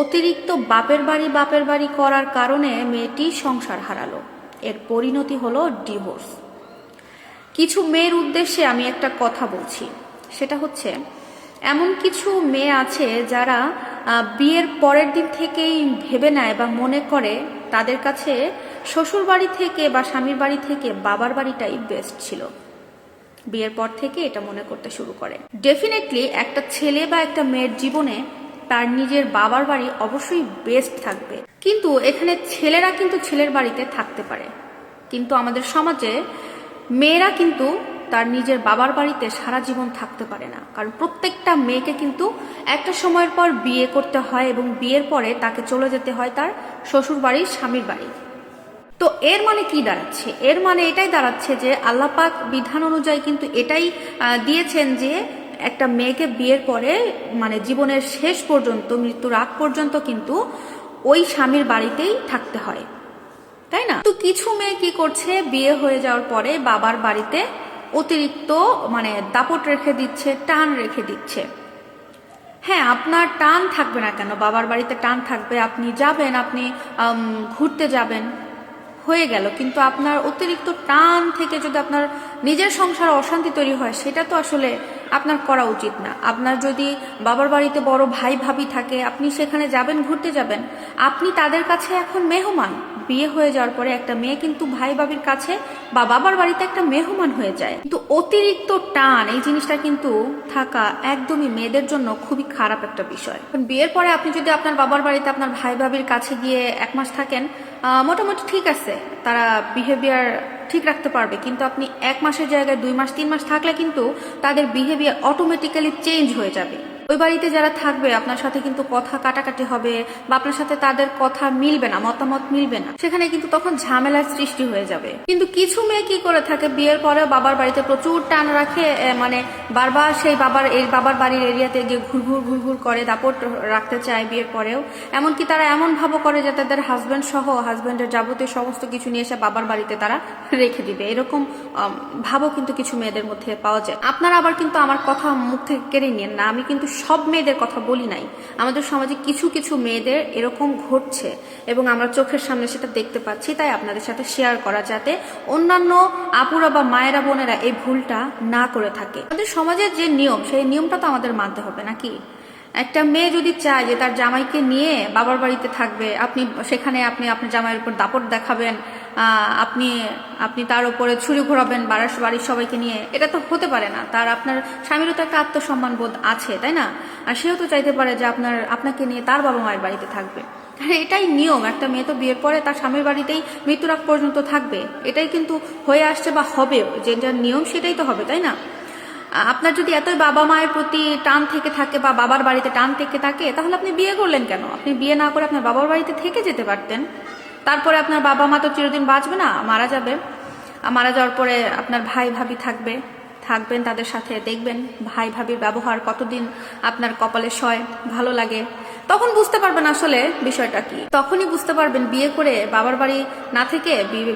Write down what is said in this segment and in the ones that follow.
অতিরিক্ত বাপের বাড়ি করার কারণে মেয়েটি সংসার হারালো। এর পরিণতি হলো ডিভোর্স। কিছু মেয়ের উদ্দেশ্যে আমি একটা কথা বলছি, সেটা হচ্ছে এমন কিছু মেয়ে আছে যারা বিয়ের পরের দিন থেকেই ভেবে নেয় বা মনে করে তাদের কাছে শ্বশুর বাড়ি থেকে বা স্বামীর বাড়ি থেকে বাবার বাড়িটাই বেস্ট ছিল। বিয়ের পর থেকে এটা মনে করতে শুরু করে। ডেফিনেটলি একটা ছেলে বা একটা মেয়ের জীবনে তার নিজের বাবার বাড়ি অবশ্যই বেস্ট থাকবে, কিন্তু এখানে ছেলেরা কিন্তু ছেলের বাড়িতে থাকতে পারে, কিন্তু আমাদের সমাজে মেয়েরা কিন্তু তার নিজের বাবার বাড়িতে সারা জীবন থাকতে পারে না। কারণ প্রত্যেকটা মেয়েকে কিন্তু একটা সময়ের পর বিয়ে করতে হয় এবং বিয়ের পরে তাকে চলে যেতে হয় তার শ্বশুর বাড়ি স্বামীর বাড়ি। তো এর মানে কি দাঁড়াচ্ছে? এর মানে এটাই দাঁড়াচ্ছে যে আল্লাহ পাক বিধান অনুযায়ী কিন্তু এটাই দিয়েছেন যে একটা মেয়েকে বিয়ের পরে মানে জীবনের শেষ পর্যন্ত, মৃত্যুর আগ পর্যন্ত কিন্তু ওই স্বামীর বাড়িতেই থাকতে হয়, তাই না? তো কিছু মেয়ে কি করছে, বিয়ে হয়ে যাওয়ার পরে বাবার বাড়িতে অতিরিক্ত মানে দাপট রেখে দিচ্ছে, টান রেখে দিচ্ছে। হ্যাঁ, আপনার টান থাকবে না কেন? বাবার বাড়িতে টান থাকবে, আপনি যাবেন, আপনি ঘুরতে যাবেন, হয়ে গেল। কিন্তু আপনার অতিরিক্ত টান থেকে যদি আপনার নিজের সংসারে অশান্তি তৈরি হয়, সেটা তো আসলে আপনার করা উচিত না। আপনার যদি বাবার বাড়িতে বড় ভাই ভাবি থাকে, আপনি সেখানে যাবেন, ঘুরতে যাবেন, আপনি তাদের কাছে এখন মেহমান। বিয়ে হয়ে যাওয়ার পরে একটা মেয়ে কিন্তু ভাই ভাবির কাছে বা বাবার বাড়িতে একটা মেহমান হয়ে যায়। কিন্তু অতিরিক্ত টান এই জিনিসটা কিন্তু থাকা একদমই মেয়েদের জন্য খুবই খারাপ একটা বিষয়। বিয়ের পরে আপনি যদি আপনার বাবার বাড়িতে আপনার ভাই ভাবির কাছে গিয়ে 1 মাস থাকেন, মোটামুটি ঠিক আছে, তারা বিহেভিয়ার ঠিক রাখতে পারবে। কিন্তু আপনি 1 মাসের জায়গায় 2 মাস 3 মাস থাকলে কিন্তু তাদের বিহেভিয়ার অটোমেটিক্যালি চেঞ্জ হয়ে যাবে। ওই বাড়িতে যারা থাকবে আপনার সাথে কিন্তু কথা কাটাকাটি হবে বা আপনার সাথে তাদের কথা মিলবে না, মতামত মিলবে না, সেখানে কিন্তু তখন ঝামেলার সৃষ্টি হয়ে যাবে। কিন্তু কিছু মেয়ে কি করে থাকে, বিয়ের পরেও বাবার বাড়িতে প্রচুর টান রাখে, মানে বারবার সেই বাবার বাড়ির এরিয়াতে গিয়ে ঘুরঘুর করে, দাপট রাখতে চায় বিয়ের পরেও। এমনকি তারা এমন ভাবও করে যে তাদের হাজব্যান্ড সহ হাজব্যান্ডের যাবতীয় সমস্ত কিছু নিয়ে এসে বাবার বাড়িতে তারা রেখে দিবে। এরকম ভাবও কিন্তু কিছু মেয়েদের মধ্যে পাওয়া যায়। আপনারা আবার কিন্তু আমার কথা মুখ থেকে কেড়ে নিন না, আমি কিন্তু সব মেয়েদের কথা বলি নাই। আমাদের সমাজে কিছু কিছু মেয়েদের এরকম ঘটছে এবং আমরা চোখের সামনে সেটা দেখতে পাচ্ছি, তাই আপনাদের সাথে শেয়ার করা, যাতে অন্যান্য আপুরা বা মায়েরা বোনেরা এই ভুলটা না করে থাকে। আমাদের সমাজের যে নিয়ম, সেই নিয়মটা তো আমাদের মানতে হবে নাকি? একটা মেয়ে যদি চায় যে তার জামাইকে নিয়ে বাবার বাড়িতে থাকবে, সেখানে আপনি আপনার জামাইয়ের উপর দাপট দেখাবেন, আপনি তার উপরে ছুরি ঘোরাবেন বাড়ির সবাইকে নিয়ে, এটা তো হতে পারে না। আপনার স্বামীরও তো একটা আত্মসম্মান বোধ আছে, তাই না? আর সেও তো চাইতে পারে যে আপনাকে নিয়ে তার বাবা মায়ের বাড়িতে থাকবে। এটাই নিয়ম। একটা মেয়ে তো বিয়ের পরে তার স্বামীর বাড়িতেই মৃত্যুর আগ পর্যন্ত থাকবে, এটাই কিন্তু হয়ে আসছে বা হবেও। যেটা নিয়ম সেটাই তো হবে, তাই না? আপনার যদি এতই বাবা মায়ের প্রতি টান থেকে থাকে বা বাবার বাড়িতে টান থেকে থাকে, তাহলে আপনি বিয়ে করলেন কেন? আপনি বিয়ে না করে আপনার বাবার বাড়িতে থেকে যেতে পারতেন। তারপরে আপনার বাবা মা তো চিরদিন বাঁচবে না, মারা যাবে। মারা যাওয়ার পরে আপনার ভাই ভাবি থাকবেন তাদের সাথে, দেখবেন ভাই ভাবির ব্যবহার কতদিন আপনার কপালে সয়, ভালো লাগে। তখন বুঝতে পারবেন আসলে বিষয়টা কি। তখনই বুঝতে পারবেন বিয়ে করে বাবার বাড়ি না থেকে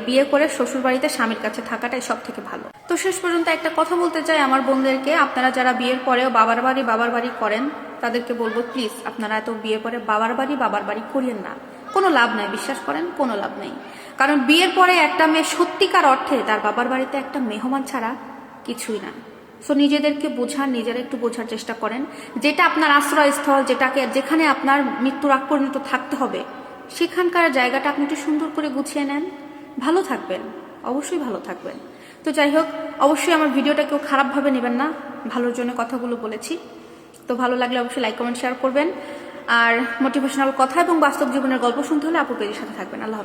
বিয়ে করে শ্বশুর বাড়িতে স্বামীর কাছে থাকাটাই সব থেকে ভালো। তো শেষ পর্যন্ত একটা কথা বলতে চাই আমার বোনদেরকে, আপনারা যারা বিয়ের পরেও বাবার বাড়ি করেন, তাদেরকে বলবো প্লিজ আপনারা এত বিয়ে পরে বাবার বাড়ি করিয়েন না। কোনো লাভ নাই, বিশ্বাস করেন, কোনো লাভ নেই। কারণ বিয়ের পরে একটা মেয়ে সত্যিকার অর্থে তার বাবার বাড়িতে একটা মেহমান ছাড়া কিছুই না। সো নিজেদেরকে বোঝান, নিজেরা একটু বোঝার চেষ্টা করেন। যেটা আপনার আশ্রয়স্থল, যেখানে আপনার মৃত্যুর আগ পর্যন্ত থাকতে হবে, সেখানকার জায়গাটা আপনি একটু সুন্দর করে গুছিয়ে নেন, ভালো থাকবেন, অবশ্যই ভালো থাকবেন। তো যাই হোক, অবশ্যই আমার ভিডিওটা কেউ খারাপভাবে নেবেন না, ভালোর জন্য কথাগুলো বলেছি। তো ভালো লাগলে অবশ্যই লাইক কমেন্ট শেয়ার করবেন। আর মোটিভেশনাল কথা এবং বাস্তব জীবনের গল্প শুনতে হলে আপু পেজের সাথে থাকবেন। আল্লাহ হাফেজ।